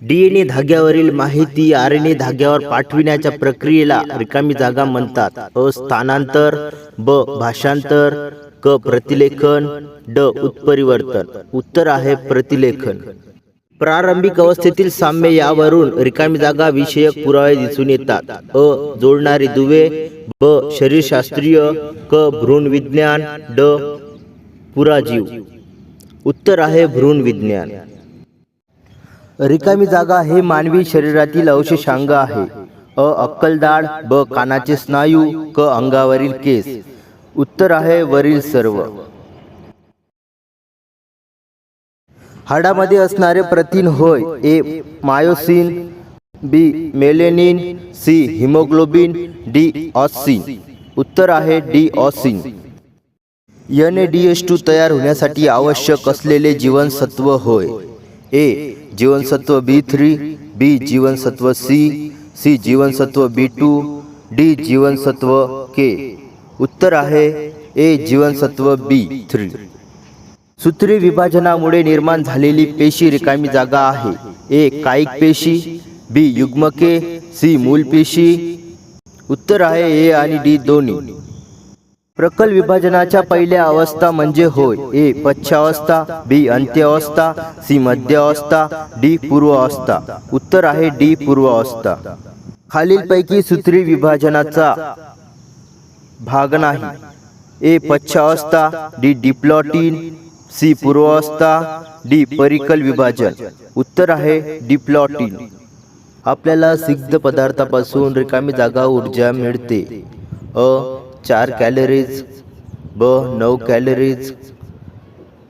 DNA धाग्यावरील माहिती RNA धाग्यावर पाठविण्याच्या प्रक्रियेला रिकामी जागा म्हणतात. अ स्थानांतर, ब भाषांतर, क प्रतिलेखन, ड उत्परिवर्तन. उत्तर आहे प्रतिलेखन. प्रारंभिक अवस्थेतील साम्य यावरून रिकामी जागा विषयक पुरावे दिसून येतात. अ जोडणारी दुवे, ब शरीरशास्त्रीय, क भ्रूणविज्ञान, ड पुराजीव. उत्तर आहे भ्रूणविज्ञान. रिकामी जागा हे मानवी शरीरातील अवशेषांग आहे. अ अक्कलदाढ, ब कानाचे स्नायू, क अंगावरील केस. उत्तर आहे वरील सर्व. हाडामध्ये असणारे प्रथिन होय. A myosin, B melanin, C haemoglobin, D ossein. उत्तर आहे डी ऑसिन. NADH2 तयार होण्यासाठी आवश्यक असलेले जीवनसत्व होय. ए जीवनसत्व B3, बी जीवनसत्व सी जीवनसत्व B2, डी जीवनसत्व के. उत्तर आहे ए जीवनसत्व B3. सूत्री विभाजनामुळे निर्माण झालेली पेशी रिकामी जागा आहे. ए कायिक पेशी, बी युग्मके, सी मूलपेशी. उत्तर आहे ए आणि डी दोन्ही. प्रकल विभाजनाच्या पहिल्या अवस्था म्हणजे होय. ए पश्चावस्था, बी अंत्यावस्था, सी मध्यावस्था, डी पूर्वावस्था. उत्तर आहे डी पूर्वावस्था. खालीलपैकी सूत्री विभाजनाचा भाग नाही. ए पश्चावस्था, डी डिप्लॉटिन, सी पूर्वावस्था, डी परिकल विभाजन. उत्तर आहे डिप्लॉटिन. आपल्याला सिग्ध पदार्थापासून रिकामी जागा ऊर्जा मिळते. अ 4 कॅलरीज, ब 9 कॅलरीज,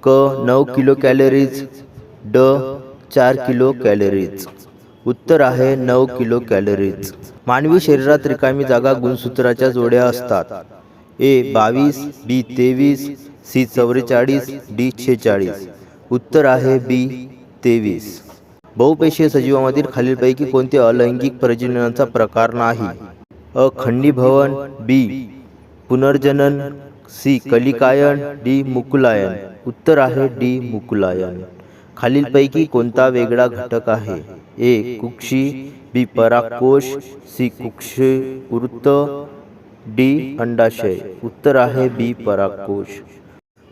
क 9 किलो कॅलरीज, ड 4 किलो कॅलरीज. उत्तर आहे 9 किलो कॅलरीज. मानवी शरीरात रिकामी जागा गुणसूत्राच्या जोड्या असतात. ए 22, बी 23, सी 44, डी 46. उत्तर आहे बी 23. बहुपेशीय सजीवांमधील खालीलपैकी कोणते अलैंगिक प्रजननाचा प्रकार नाही? अ खंडीभवन, बी पुनर्जनन, सी कलिकायन, डी मुकुलायन. उत्तर आहे डी मुकुलायन. खालीलपैकी कोणता वेगळा घटक आहे? ए कुक्षी, बी परागकोश, सी कुक्षवृत्त, डी अंडाशय. उत्तर आहे बी परागकोश.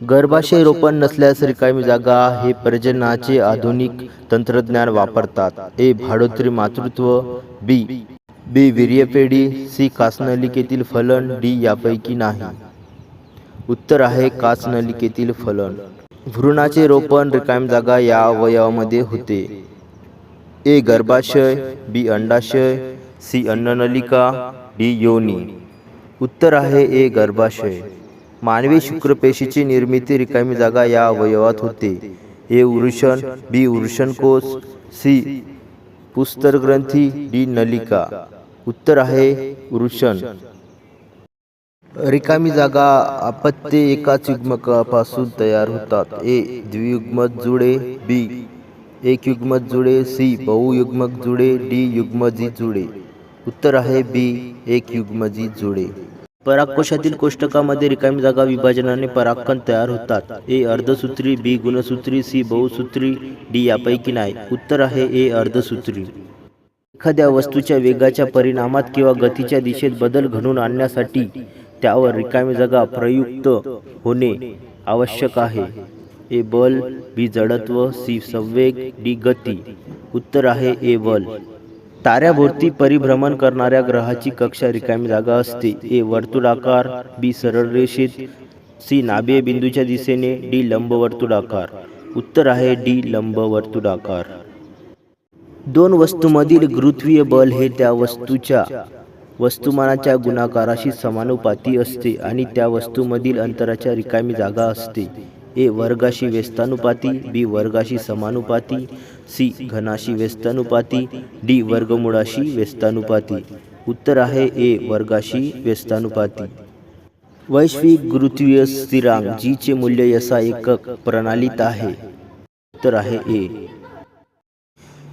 गर्भाशय रोपण नसल्यास रिकामी जागा हे प्रजननाचे आधुनिक तंत्रज्ञान वापरतात. ए भाडोत्री मातृत्व, बी वीर्यपेढी, सी काचनलिकेतील फलन, डी यापैकी नाही. उत्तर आहे काचनलिकेतील फलन. भ्रूणाचे रोपण रिकामी जागा या अवयवामध्ये होते. ए गर्भाशय, बी अंडाशय, सी अन्ननलिका, डी योनी. उत्तर आहे ए गर्भाशय. मानवी शुक्रपेशीची निर्मिती रिकामी जागा या अवयवात होते. ए वृषण, बी वृषणकोश, सी पुस्तरग्रंथी, डी नलिका. उत्तर आहे वृषण. रिकामी जागा अपत्ये एकाच युग्मकापासून तयार होतात. ए द्वियुग्मक जुळे, बी एकयुग्मक जुळे, सी बहुयुग्मक जुळे, डी युग्मजित जुळे. उत्तर आहे बी एकयुग्मजित जुळे. परागकोशातील कोष्टकामध्ये रिकामी जागा विभाजनाने परागकण तयार होतात. ए अर्धसूत्री, बी गुणसूत्री, सी बहुसूत्री, डी यापैकी नाही. उत्तर आहे ए अर्धसूत्री. एखाद्या वस्तूच्या वेगाच्या परिणामात किंवा गतीच्या दिशेत बदल घडवून आणण्यासाठी त्यावर रिकामी जागा प्रयुक्त होणे आवश्यक आहे. ए बल, बी जडत्व, सी संवेग, डी गती. उत्तर आहे ए बल. ताऱ्याभोवती परिभ्रमण करणाऱ्या ग्रहाची कक्षा रिकामी जागा असते. ए वर्तुळाकार, बी सरळ रेषेत, सी नाभीय बिंदूच्या दिशेने, डी लंबवर्तुळाकार. उत्तर आहे डी लंबवर्तुळाकार. दोन वस्तूंमधील गुरुत्वीय बल हे त्या वस्तूच्या वस्तुमानाच्या गुणाकाराशी समानुपाती असते आणि त्या वस्तूमधील अंतराच्या रिकामी जागा असते. ए वर्गाशी व्यस्तानुपाती, बी वर्गाशी समानुपाती, सी घनाशी व्यस्तानुपाती, डी वर्गमूळाशी व्यस्तानुपाती. उत्तर आहे ए वर्गाशी व्यस्तानुपाती. वैश्विक गुरुत्वीय स्थिरांक जी चे मूल्य SI एकक प्रणालीत आहे. उत्तर आहे ए.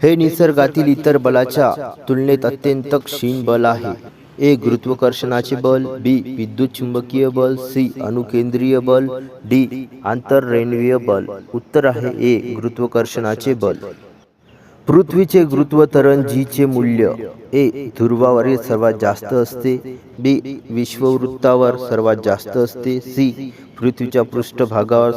हे निसर्गातील इतर बलाच्या तुलनेत अत्यंत क्षीण बल आहे. ए गुरुत्वाकर्षणाचे बल, बी विद्युतचुंबकीय बल, सी अणुकेंद्रीय बल, डी आंतररेणवीय बल. उत्तर आहे ए गुरुत्वाकर्षणाचे बल. पृथ्वीचे गुरुत्वाकर्षण जीचे मूल्य ए ध्रुवावरील सर्वात जास्त असते, बी विषुववृत्तावर सर्वात जास्त असते, सी पृथ्वीच्या पृष्ठभागावर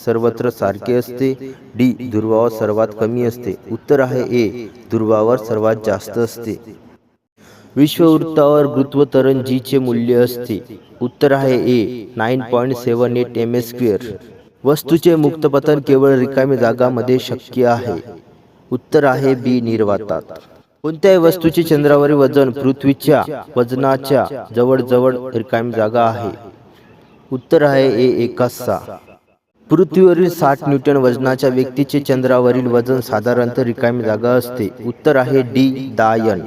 सर्वत्र सारखे असते, डी ध्रुवावर सर्वात कमी असते. उत्तर आहे ए ध्रुवावर सर्वात जास्त असते. विषुववृत्तावर गुरुत्वाकर्षण जीचे मूल्य असते. उत्तर आहे ए 9.78 m². वस्तूचे मुक्तपतन केवळ रिकामी जागामध्ये शक्य आहे. उत्तर आहे बी निर्वातात. कोणत्याही वस्तूचे चंद्रावरील वजन पृथ्वीच्या वजनाच्या जवळजवळ रिकामी जागा आहे. उत्तर आहे ए 1/6. पृथ्वीवरील 60 न्यूटन वजनाच्या व्यक्तीचे चंद्रावरील वजन साधारणतः रिकामी जागा असते. उत्तर आहे डी 10 n.